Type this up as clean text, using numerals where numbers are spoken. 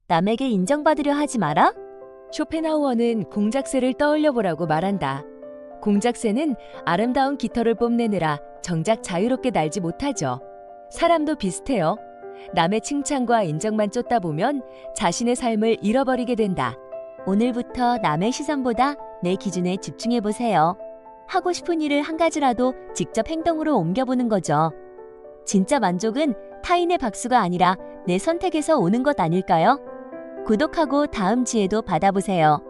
남에게 인정받으려 하지 마라? 쇼펜하우어는 공작새를 떠올려 보라고 말한다. 공작새는 아름다운 깃털을 뽐내느라 정작 자유롭게 날지 못하죠. 사람도 비슷해요. 남의 칭찬과 인정만 쫓다 보면 자신의 삶을 잃어버리게 된다. 오늘부터 남의 시선보다 내 기준에 집중해 보세요. 하고 싶은 일을 한 가지라도 직접 행동으로 옮겨보는 거죠. 진짜 만족은 타인의 박수가 아니라 내 선택에서 오는 것 아닐까요? 구독하고 다음 지혜도 받아보세요.